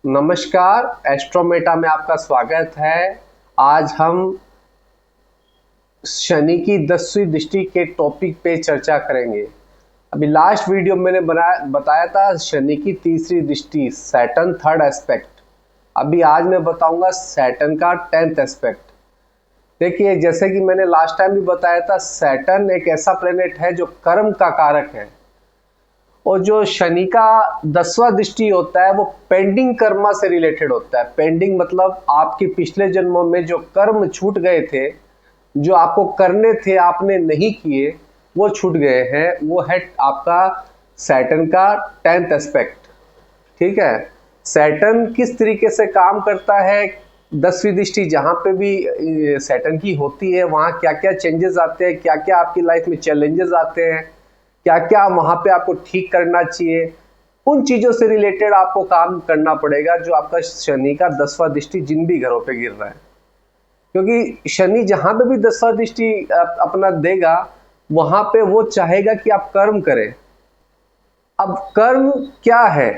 नमस्कार, एस्ट्रोमेटा में आपका स्वागत है। आज हम शनि की 10वीं दृष्टि के टॉपिक पे चर्चा करेंगे। अभी लास्ट वीडियो मैंने बताया था शनि की तीसरी दृष्टि, सैटर्न थर्ड एस्पेक्ट। अभी आज मैं बताऊंगा सैटर्न का 10th एस्पेक्ट। देखिए, जैसे कि मैंने लास्ट टाइम भी बताया था, सैटर्न एक ऐसा प्लेनेट है जो कर्म का कारक है, और जो शनि का 10वां दृष्टि होता है वो पेंडिंग कर्मा से रिलेटेड होता है। पेंडिंग मतलब आपके पिछले जन्मों में जो कर्म छूट गए थे, जो आपको करने थे आपने नहीं किए, वो छूट गए हैं। वो है आपका सैटर्न का 10th एस्पेक्ट। ठीक है, सैटर्न किस तरीके से काम करता है, 10वीं दृष्टि जहाँ पे भी सैटर्न की होती है वहाँ क्या क्या चेंजेस आते हैं, क्या क्या आपकी लाइफ में चैलेंजेस आते हैं, क्या क्या वहाँ पे आपको ठीक करना चाहिए, उन चीज़ों से रिलेटेड आपको काम करना पड़ेगा जो आपका शनि का 10वां दृष्टि जिन भी घरों पे गिर रहा है। क्योंकि शनि जहाँ पे भी 10वां दृष्टि अपना देगा, वहाँ पे वो चाहेगा कि आप कर्म करें। अब कर्म क्या है?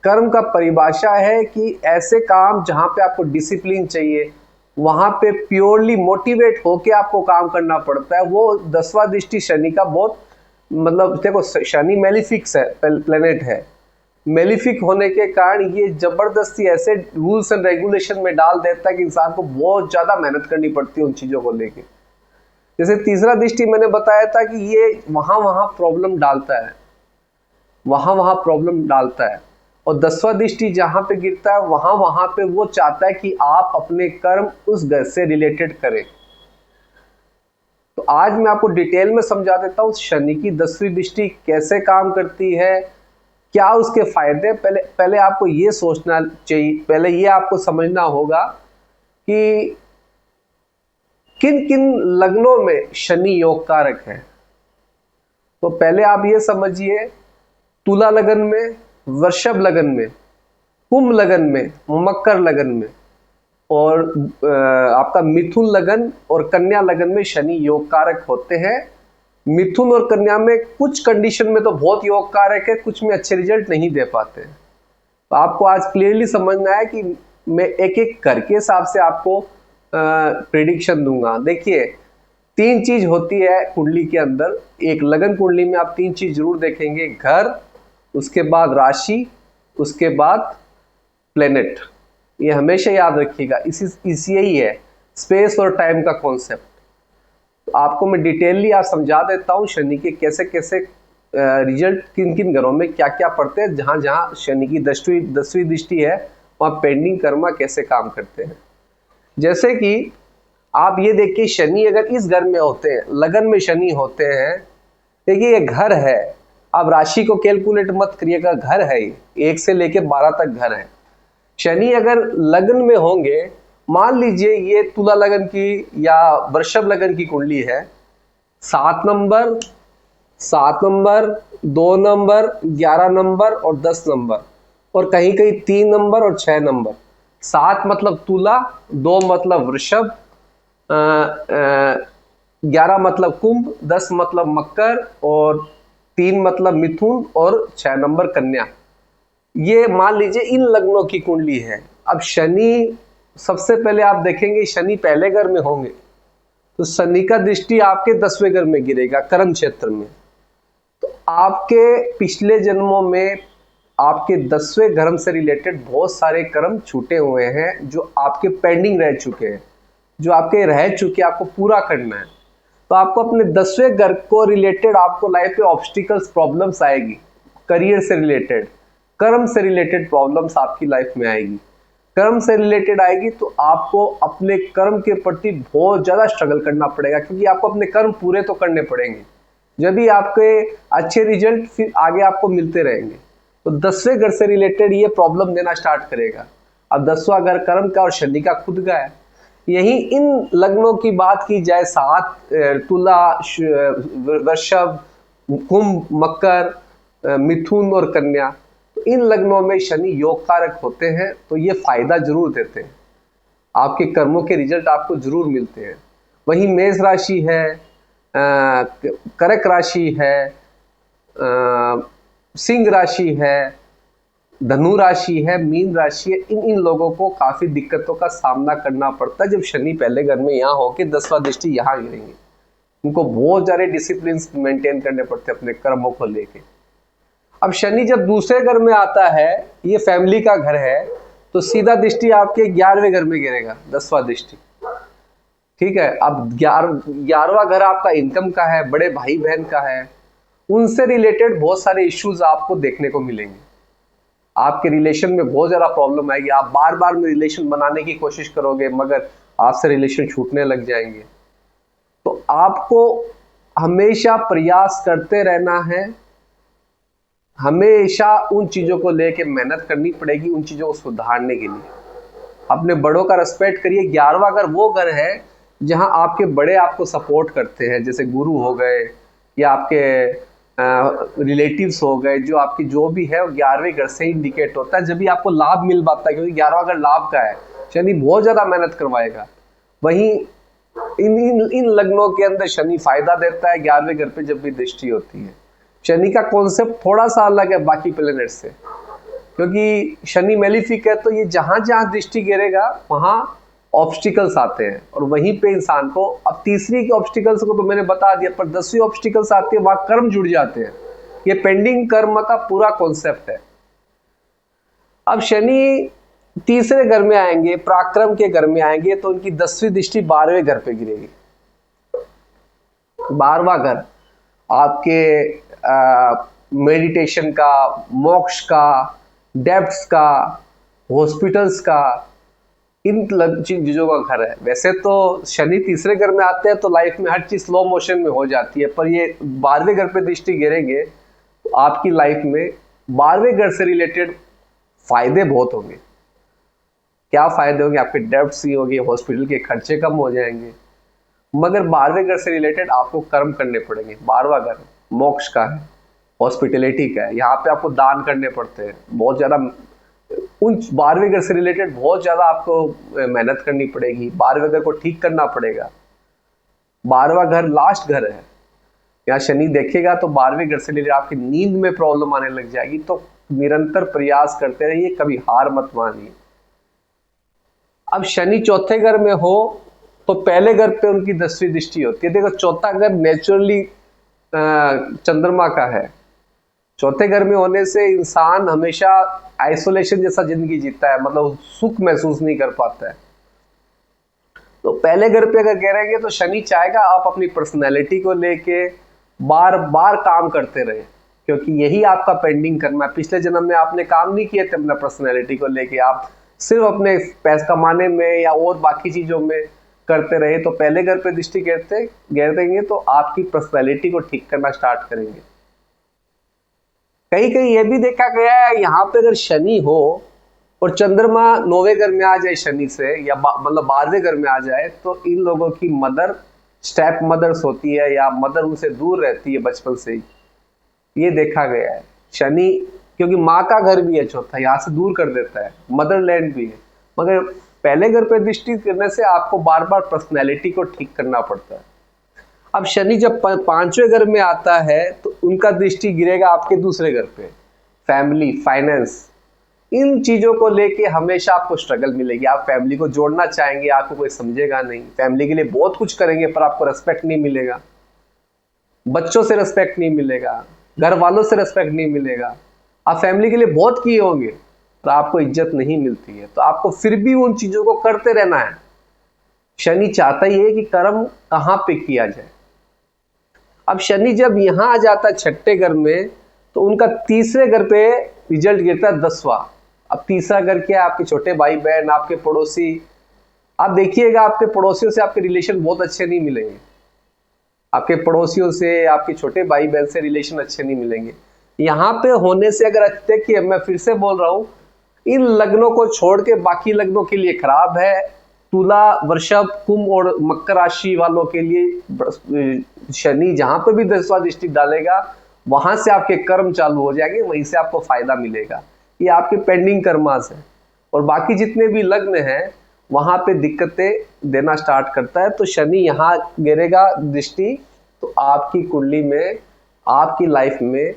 कर्म का परिभाषा है कि ऐसे काम जहाँ पे आपको डिसिप्लिन चाहिए, वहाँ पे प्योरली मोटिवेट होके आपको काम करना पड़ता है। वो 10वां दृष्टि शनि का बहुत मतलब, देखो शनि मेलिफिक्स है, प्लेनेट है। मेलिफिक होने के कारण ये जबरदस्ती ऐसे रूल्स एंड रेगुलेशन में डाल देता है कि इंसान को बहुत ज्यादा मेहनत करनी पड़ती है उन चीजों को लेके। जैसे तीसरा दृष्टि मैंने बताया था कि ये वहां वहां प्रॉब्लम डालता है, वहां वहां प्रॉब्लम डालता है। और 10वां दृष्टि जहां पे गिरता है वहां वहां पे वो चाहता है कि आप अपने कर्म उस घर से रिलेटेड करें। तो आज मैं आपको डिटेल में समझा देता हूँ शनि की 10वीं दृष्टि कैसे काम करती है, क्या उसके फायदे। पहले पहले आपको ये सोचना चाहिए, पहले ये आपको समझना होगा कि किन किन लग्नों में शनि योग कारक है। तो पहले आप ये समझिए, तुला लगन में, वृषभ लगन में, कुंभ लगन में, मकर लगन में, और आपका मिथुन लगन और कन्या लगन में शनि योग कारक होते हैं। मिथुन और कन्या में कुछ कंडीशन में तो बहुत योग कारक है, कुछ में अच्छे रिजल्ट नहीं दे पाते। तो आपको आज क्लियरली समझना है कि मैं एक एक घर के हिसाब से आपको प्रेडिक्शन दूंगा। देखिए, तीन चीज होती है कुंडली के अंदर। एक लगन कुंडली में आप तीन चीज जरूर देखेंगे, घर, उसके बाद राशि, उसके बाद प्लेनेट। ये हमेशा याद रखिएगा, इसी यही है स्पेस और टाइम का कॉन्सेप्ट। तो आपको मैं डिटेलली आज समझा देता हूँ शनि के कैसे कैसे रिजल्ट किन किन घरों में क्या क्या पड़ते हैं। जहाँ जहाँ शनि की 10वीं दृष्टि है वहाँ पेंडिंग कर्मा कैसे काम करते हैं। जैसे कि आप ये देखिए, शनि अगर इस घर में होते हैं, लगन में शनि होते हैं, देखिए ये घर है। अब राशि को कैलकुलेट मत करिएगा, घर है ये, 1 से लेके 12 तक घर है। शनि अगर लगन में होंगे, मान लीजिए ये तुला लगन की या वृषभ लगन की कुंडली है, 7 नंबर, 7 नंबर, 2 नंबर, 11 नंबर और 10 नंबर, और कहीं कहीं 3 नंबर और 6 नंबर। 7 मतलब तुला, 2 मतलब वृषभ, 11 मतलब कुंभ, 10 मतलब मकर और 3 मतलब मिथुन और 6 नंबर कन्या। ये मान लीजिए इन लग्नों की कुंडली है। अब शनि, सबसे पहले आप देखेंगे शनि पहले घर में होंगे तो शनि का दृष्टि आपके 10वें घर में गिरेगा, कर्म क्षेत्र में। तो आपके पिछले जन्मों में आपके 10वें घर से रिलेटेड बहुत सारे कर्म छूटे हुए हैं जो आपके पेंडिंग रह चुके हैं, जो आपके रह चुके आपको पूरा करना है। तो आपको अपने 10वें घर को रिलेटेड आपको लाइफ में ऑब्स्टिकल्स प्रॉब्लम्स आएगी, करियर से रिलेटेड, कर्म से रिलेटेड प्रॉब्लम्स आपकी लाइफ में आएगी। कर्म से रिलेटेड आएगी तो आपको अपने कर्म के प्रति बहुत ज्यादा स्ट्रगल करना पड़ेगा, क्योंकि आपको अपने कर्म पूरे तो करने पड़ेंगे, जब भी आपके अच्छे रिजल्ट फिर आगे आपको मिलते रहेंगे। तो 10वें घर से रिलेटेड ये प्रॉब्लम देना स्टार्ट करेगा। अब 10वां घर कर्म का और शनि का खुद का है। यही इन लग्नों की बात की जाए, 7 तुला, वृषभ, कुंभ, मकर, मिथुन और कन्या, तो इन लग्नों में शनि योग कारक होते हैं। तो ये फायदा जरूर देते हैं, आपके कर्मों के रिजल्ट आपको जरूर मिलते हैं। वही मेष राशि है, कर्क राशि है, सिंह राशि है, धनु राशि है, मीन राशि है, इन लोगों को काफी दिक्कतों का सामना करना पड़ता है जब शनि पहले घर में यहाँ होके 10वां दृष्टि यहाँ गिरेंगे। उनको बहुत सारे डिसिप्लिन मेंटेन करने पड़ते हैं अपने कर्मों को लेके। अब शनि जब दूसरे घर में आता है, ये फैमिली का घर है, तो सीधा दृष्टि आपके 11वें घर में गिरेगा, 10वां दृष्टि। ठीक है, अब 11वां घर आपका इनकम का है, बड़े भाई बहन का है, उनसे रिलेटेड बहुत सारे इश्यूज आपको देखने को मिलेंगे। आपके रिलेशन में बहुत ज्यादा प्रॉब्लम आएगी, आप बार बार में रिलेशन बनाने की कोशिश करोगे मगर आपसे रिलेशन छूटने लग जाएंगे। तो आपको हमेशा प्रयास करते रहना है, हमेशा उन चीजों को लेके मेहनत करनी पड़ेगी, उन चीजों को सुधारने के लिए। अपने बड़ों का रिस्पेक्ट करिए। 11वां घर वो घर है जहां आपके बड़े आपको सपोर्ट करते हैं, जैसे गुरु हो गए या आपके रिलेटिव्स हो गए, जो आपकी जो भी है वो 11वें घर से इंडिकेट होता है। जब भी आपको लाभ मिल पाता है, क्योंकि 11वां घर लाभ का है, शनि बहुत ज्यादा मेहनत करवाएगा। वहीं इन लग्नों के अंदर शनि फायदा देता है 11वें घर पे जब भी दृष्टि होती है। शनि का कॉन्सेप्ट थोड़ा सा अलग है बाकी प्लेनेट से, क्योंकि शनि मेलिफिक है, तो ये जहां जहां दृष्टि गिरेगा वहां ऑब्स्टिकल्स आते हैं और वहीं पे इंसान को, अब तीसरी के ऑब्स्टिकल्स को तो मैंने बता दिया, पर 10वीं ऑब्स्टिकल्स आती है, वहां कर्म जुड़ जाते हैं। ये पेंडिंग कर्म का पूरा कॉन्सेप्ट है। अब शनि तीसरे घर में आएंगे, पराक्रम के घर में आएंगे, तो उनकी 10वीं दृष्टि 12वें घर पे गिरेगी। 12वां घर आपके मेडिटेशन का, मोक्ष का, डेप्थ्स का, हॉस्पिटल्स का, इन चीजों का घर है। वैसे तो शनि तीसरे घर में आते हैं तो लाइफ में हर चीज स्लो मोशन में हो जाती है, पर ये 12वें घर पे दृष्टि गिरेंगे तो आपकी लाइफ में 12वें घर से रिलेटेड फायदे बहुत होंगे। क्या फायदे होंगे? आपके डेब्ट्स ही होंगे, हॉस्पिटल के खर्चे कम हो जाएंगे, मगर 12वें घर से रिलेटेड आपको कर्म करने पड़ेंगे। 12वां घर मोक्ष का है, हॉस्पिटलिटी का है, यहाँ पे आपको दान करने पड़ते हैं बहुत ज्यादा। उन 12वें घर से रिलेटेड बहुत ज्यादा आपको मेहनत करनी पड़ेगी, 12वें घर को ठीक करना पड़ेगा। 12वां घर लास्ट घर है, यहाँ शनि देखेगा तो 12वें घर से रिलेटेड आपकी नींद में प्रॉब्लम आने लग जाएगी। तो निरंतर प्रयास करते रहिए, कभी हार मत मानिए। अब शनि चौथे घर में हो तो पहले घर पे उनकी 10वीं दृष्टि होती है। देखो, चौथा घर नेचुरली चंद्रमा का है। चौथे घर में होने से इंसान हमेशा आइसोलेशन जैसा जिंदगी जीता है, मतलब सुख महसूस नहीं कर पाता है। तो पहले घर पे अगर कह रहेंगे तो शनि चाहेगा आप अपनी पर्सनैलिटी को लेके बार बार काम करते रहे, क्योंकि यही आपका पेंडिंग कर्म है। पिछले जन्म में आपने काम नहीं किए थे अपना पर्सनैलिटी को लेके, आप सिर्फ अपने पैसे कमाने में या और बाकी चीजों में करते रहे। तो पहले घर पे दृष्टि गिरेंगे तो आपकी पर्सनैलिटी को ठीक करना स्टार्ट करेंगे। कहीं कहीं ये भी देखा गया है, यहाँ पे अगर शनि हो और चंद्रमा 9वें घर में आ जाए शनि से, या मतलब 12वें घर में आ जाए, तो इन लोगों की मदर स्टेप मदर्स होती है या मदर उनसे दूर रहती है बचपन से ही, ये देखा गया है। शनि क्योंकि माँ का घर भी है चौथा, यहाँ से दूर कर देता है, मदरलैंड भी है, मगर पहले घर पे दृष्टि करने से आपको बार बार पर्सनैलिटी को ठीक करना पड़ता है। अब शनि जब 5वें घर में आता है तो उनका दृष्टि गिरेगा आपके दूसरे घर पे, फैमिली, फाइनेंस, इन चीजों को लेके हमेशा आपको स्ट्रगल मिलेगी। आप फैमिली को जोड़ना चाहेंगे, आपको कोई समझेगा नहीं, फैमिली के लिए बहुत कुछ करेंगे पर आपको रेस्पेक्ट नहीं मिलेगा, बच्चों से रेस्पेक्ट नहीं मिलेगा, घर वालों से रेस्पेक्ट नहीं मिलेगा। आप फैमिली के लिए बहुत किए होंगे पर आपको इज्जत नहीं मिलती है, तो आपको फिर भी उन चीजों को करते रहना है। शनि चाहता ही है कि कर्म कहाँ पे किया जाए। अब शनि जब यहां आ जाता है 6ठे घर में, तो उनका तीसरे घर पे रिजल्ट गिरता है 10वां। अब तीसरा घर क्या है? आपके छोटे भाई बहन, आपके पड़ोसी। आप देखिएगा आपके पड़ोसियों से आपके रिलेशन बहुत अच्छे नहीं मिलेंगे, आपके पड़ोसियों से, आपके छोटे भाई बहन से रिलेशन अच्छे नहीं मिलेंगे। यहाँ पे होने से अगर देखिए, मैं फिर से बोल रहा हूँ, इन लग्नों को छोड़ के बाकी लग्नों के लिए खराब है। तुला, वृषभ, कुंभ और मकर राशि वालों के लिए शनि जहां पर भी 10वां दृष्टि डालेगा वहां से आपके कर्म चालू हो जाएंगे, वहीं से आपको फायदा मिलेगा। ये आपके पेंडिंग कर्मास है। और बाकी जितने भी लग्न हैं वहां पे दिक्कतें देना स्टार्ट करता है। तो शनि यहाँ गिरेगा दृष्टि, तो आपकी कुंडली में, आपकी लाइफ में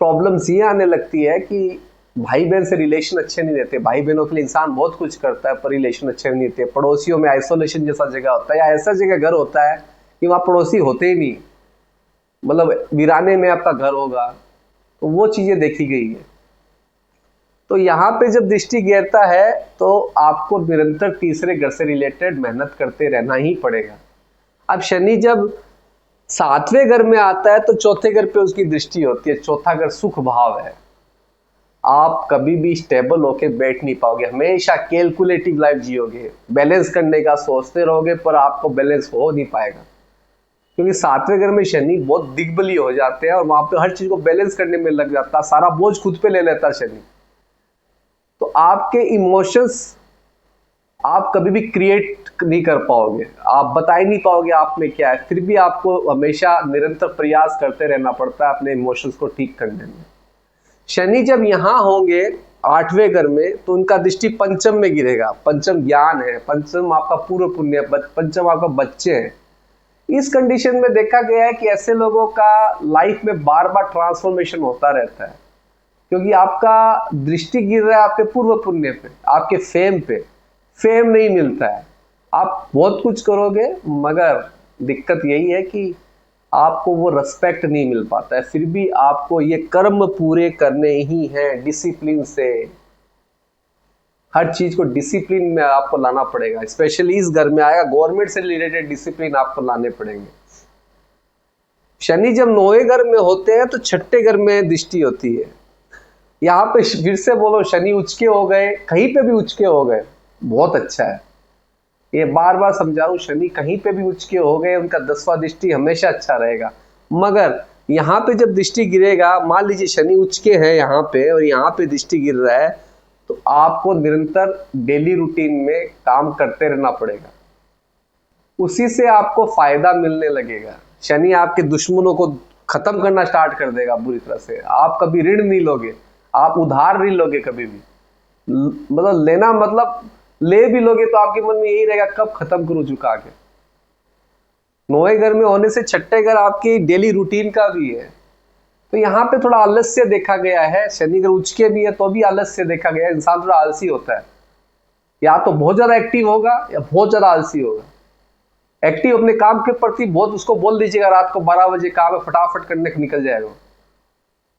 प्रॉब्लम्स ये आने लगती है कि भाई बहन से रिलेशन अच्छे नहीं रहते, भाई बहनों के लिए इंसान बहुत कुछ करता है पर रिलेशन अच्छे नहीं रहते, पड़ोसियों में आइसोलेशन जैसा जगह होता है या ऐसा जगह घर होता है कि वहाँ पड़ोसी होते ही नहीं, मतलब वीराने में आपका घर होगा, तो वो चीजें देखी गई है। तो यहाँ पे जब दृष्टि गिरता है तो आपको निरंतर तीसरे घर से रिलेटेड मेहनत करते रहना ही पड़ेगा। अब शनि जब 7वें घर में आता है तो चौथे घर पे उसकी दृष्टि होती है, चौथा घर सुख भाव है। आप कभी भी स्टेबल होके बैठ नहीं पाओगे, हमेशा कैलकुलेटिव लाइफ जियोगे, बैलेंस करने का सोचते रहोगे पर आपको बैलेंस हो नहीं पाएगा, क्योंकि 7वें घर में शनि बहुत दिग्बली हो जाते हैं और वहां पे हर चीज को बैलेंस करने में लग जाता है, सारा बोझ खुद पे ले लेता है शनि। तो आपके इमोशंस आप कभी भी क्रिएट नहीं कर पाओगे, आप बता ही नहीं पाओगे आप में क्या है, फिर भी आपको हमेशा निरंतर प्रयास करते रहना पड़ता है अपने इमोशंस को ठीक करने में। शनि जब यहाँ होंगे 8वें घर में तो उनका दृष्टि पंचम में गिरेगा। पंचम ज्ञान है, पंचम आपका पूर्व पुण्य है, पंचम आपका बच्चे हैं। इस कंडीशन में देखा गया है कि ऐसे लोगों का लाइफ में बार बार ट्रांसफॉर्मेशन होता रहता है, क्योंकि आपका दृष्टि गिर रहा है आपके पूर्व पुण्य पे, आपके फेम पे। फेम नहीं मिलता है, आप बहुत कुछ करोगे मगर दिक्कत यही है कि आपको वो रेस्पेक्ट नहीं मिल पाता है। फिर भी आपको ये कर्म पूरे करने ही हैं डिसिप्लिन से, हर चीज को डिसिप्लिन में आपको लाना पड़ेगा। स्पेशली इस घर में आएगा, गवर्नमेंट से रिलेटेड डिसिप्लिन आपको लाने पड़ेंगे। शनि जब 9वें घर में होते हैं तो 6ठे घर में दृष्टि होती है। यहाँ पे फिर से बोलो, शनि उचके हो गए, कहीं पे भी उचके हो गए बहुत अच्छा है, ये बार बार समझा रहा हूं, शनि कहीं पे भी उचके हो गए उनका 10वां दृष्टि हमेशा अच्छा रहेगा। मगर यहाँ पे जब दृष्टि गिरेगा, मान लीजिए शनि उचके हैं यहाँ पे और यहाँ पे दृष्टि गिर रहा है, तो आपको निरंतर डेली रूटीन में काम करते रहना पड़ेगा, उसी से आपको फायदा मिलने लगेगा। शनि आपके दुश्मनों को खत्म करना स्टार्ट कर देगा बुरी तरह से। आप कभी ऋण नहीं लोगे, आप उधार नहीं लोगे कभी भी, मतलब लेना मतलब ले भी लोगे तो आपके मन में यही रहेगा कब खत्म करूं चुका के। 9वें घर में होने से 6ठे घर आपकी डेली रूटीन का भी है, तो यहाँ पे थोड़ा आलस्य देखा गया है। शनि अगर उचके भी है तो भी आलस्य देखा गया है, इंसान थोड़ा आलसी होता है, या तो बहुत ज्यादा एक्टिव होगा या बहुत ज्यादा आलसी होगा। एक्टिव अपने काम के प्रति बहुत, उसको बोल दीजिएगा रात को 12 बजे काम है फटाफट करने के निकल जाएगा,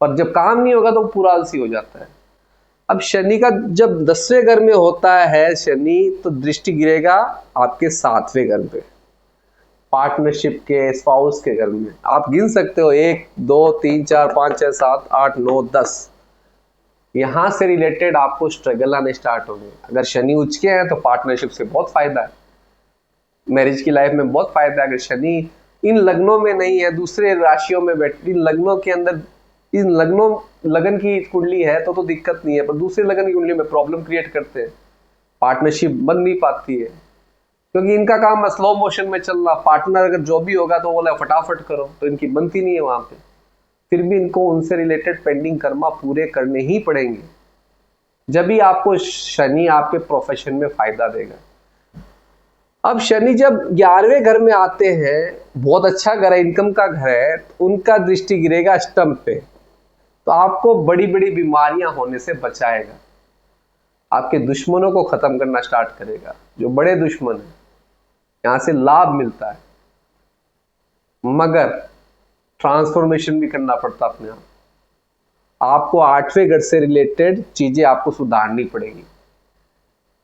पर जब काम नहीं होगा तो वो पूरा आलसी हो जाता है। अब शनि का जब 10वें घर में होता है शनि, तो दृष्टि गिरेगा आपके 7वें घर पे, पार्टनरशिप के, स्पाउस के घर में। आप गिन सकते हो 1 2 3 4 5 6 7 8 9 10, यहां से रिलेटेड आपको स्ट्रगल आने स्टार्ट होंगे। अगर शनि उचके हैं तो पार्टनरशिप से बहुत फायदा है, मैरिज की लाइफ में बहुत फायदा है। अगर शनि इन लग्नों में नहीं है, दूसरे राशियों में बैठ, इन लग्नों के अंदर, इन लगन की कुंडली है तो दिक्कत नहीं है, पर दूसरे लगन की कुंडली में प्रॉब्लम क्रिएट करते हैं, पार्टनरशिप बन नहीं पाती है, क्योंकि इनका काम है स्लो मोशन में चलना। पार्टनर अगर जो भी होगा तो बोला फटाफट करो, तो इनकी बनती नहीं है वहां पे, फिर भी इनको उनसे रिलेटेड पेंडिंग कर्मा पूरे करने ही पड़ेंगे, जब भी आपको शनि आपके प्रोफेशन में फायदा देगा। अब शनि जब 11वें घर में आते हैं, बहुत अच्छा घर है, इनकम का घर है, तो उनका दृष्टि गिरेगा अष्टम पे, तो आपको बड़ी बड़ी बीमारियां होने से बचाएगा, आपके दुश्मनों को खत्म करना स्टार्ट करेगा। जो बड़े दुश्मन है यहां से लाभ मिलता है, मगर ट्रांसफॉर्मेशन भी करना पड़ता अपने आप। आपको 8वें घर से रिलेटेड चीजें आपको सुधारनी पड़ेगी,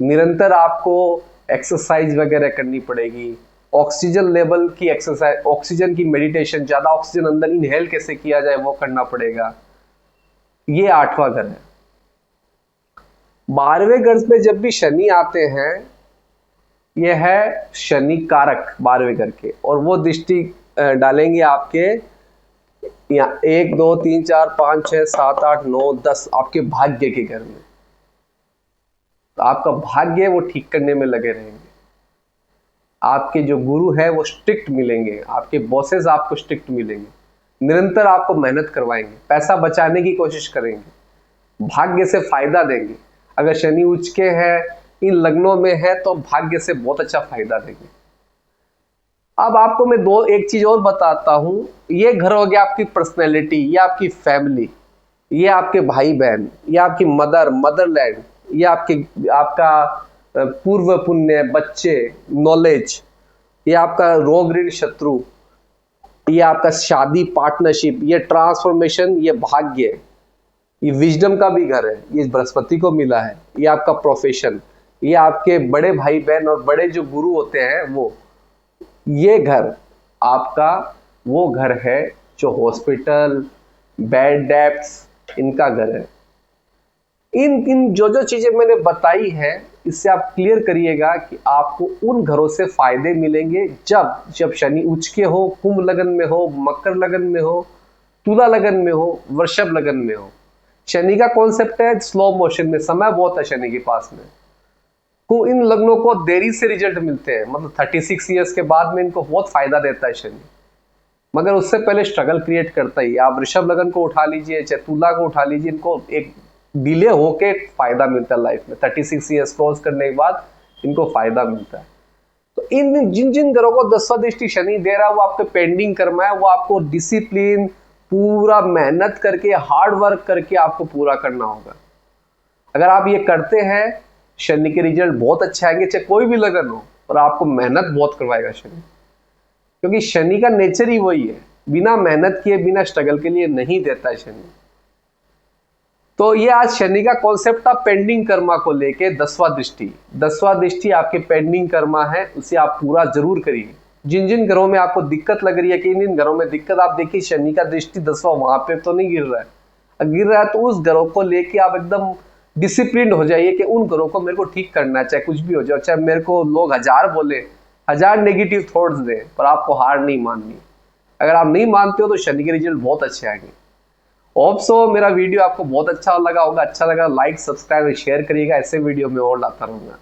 निरंतर आपको एक्सरसाइज वगैरह करनी पड़ेगी, ऑक्सीजन लेवल की एक्सरसाइज, ऑक्सीजन की मेडिटेशन, ज्यादा ऑक्सीजन अंदर इनहेल कैसे किया जाए वो करना पड़ेगा। ये 8वां घर है। 12वें घर पे जब भी शनि आते हैं, यह है शनि कारक 12वें घर के, और वो दृष्टि डालेंगे आपके 1 2 3 4 5 6 7 8 9 10 आपके भाग्य के घर में। तो आपका भाग्य वो ठीक करने में लगे रहेंगे। आपके जो गुरु है वो स्ट्रिक्ट मिलेंगे, आपके बॉसेस आपको स्ट्रिक्ट मिलेंगे, निरंतर आपको मेहनत करवाएंगे, पैसा बचाने की कोशिश करेंगे, भाग्य से फायदा देंगे। अगर शनि उच्च के है, इन लग्नों में है, तो भाग्य से बहुत अच्छा फायदा देंगे। अब आपको मैं एक चीज और बताता हूं, ये घर हो गया आपकी पर्सनैलिटी या आपकी फैमिली, ये आपके भाई बहन, ये आपकी मदरलैंड, ये आपका पूर्व पुण्य, बच्चे, नॉलेज, ये आपका रोग ऋण शत्रु, ये आपका शादी पार्टनरशिप, ये ट्रांसफॉर्मेशन, ये भाग्य, ये विजडम का भी घर है, ये बृहस्पति को मिला है, ये आपका प्रोफेशन, ये आपके बड़े भाई बहन और बड़े जो गुरु होते हैं वो, ये घर आपका वो घर है जो हॉस्पिटल, बैड डेब्ट्स, इनका घर है। इन जो जो चीजें मैंने बताई है, इससे आप क्लियर करिएगा कि आपको उन घरों से फायदे मिलेंगे जब शनि उच्च के हो, कुंभ लगन में हो, मकर लगन में हो, तुला लगन में हो, वृषभ लगन में हो। शनि का कॉन्सेप्ट है स्लो मोशन में, समय बहुत है शनि के पास में। तो इन लग्नों को देरी से रिजल्ट मिलते हैं, मतलब 36 ईयर्स के बाद में इनको बहुत फायदा देता है शनि, मगर उससे पहले स्ट्रगल क्रिएट करता ही। आप वृषभ लगन को उठा लीजिए, चाहे तुला को उठा लीजिए, इनको एक डिले होके फायदा मिलता है लाइफ में। 36 ईयर्स क्रॉस करने के बाद इनको फायदा मिलता है। तो इन जिन जिन घरों को 10वां दृष्टि शनि दे रहा है, वो आपके पेंडिंग कर्म है, वो आपको डिसिप्लिन, पूरा मेहनत करके, हार्ड वर्क करके आपको पूरा करना होगा। अगर आप ये करते हैं, शनि के रिजल्ट बहुत अच्छे आएंगे, चाहे कोई भी लगन हो, और आपको मेहनत बहुत करवाएगा शनि, क्योंकि शनि का नेचर ही वही है, बिना मेहनत किए, बिना स्ट्रगल के लिए नहीं देता है शनि। तो ये आज शनि का कॉन्सेप्ट था पेंडिंग कर्मा को लेके। 10वां दृष्टि आपके पेंडिंग कर्मा है, उसे आप पूरा जरूर करिए। जिन जिन घरों में आपको दिक्कत लग रही है कि इन घरों में दिक्कत, आप देखिए शनि का दृष्टि 10वां वहां पे तो नहीं गिर रहा है, गिर रहा है तो उस घरों को लेके आप एकदम डिसिप्लिन हो जाइए कि उन घरों को मेरे को ठीक करना, चाहे कुछ भी हो जाए, चाहे मेरे को लोग 1000 बोले, 1000 नेगेटिव थॉट्स दें, पर आपको हार नहीं माननी। अगर आप नहीं मानते हो तो शनि के रिजल्ट बहुत अच्छे आएंगे। होप सो मेरा वीडियो आपको बहुत अच्छा लगा होगा। अच्छा लगा लाइक, सब्सक्राइब और शेयर करिएगा, ऐसे वीडियो में और लाता रहूंगा।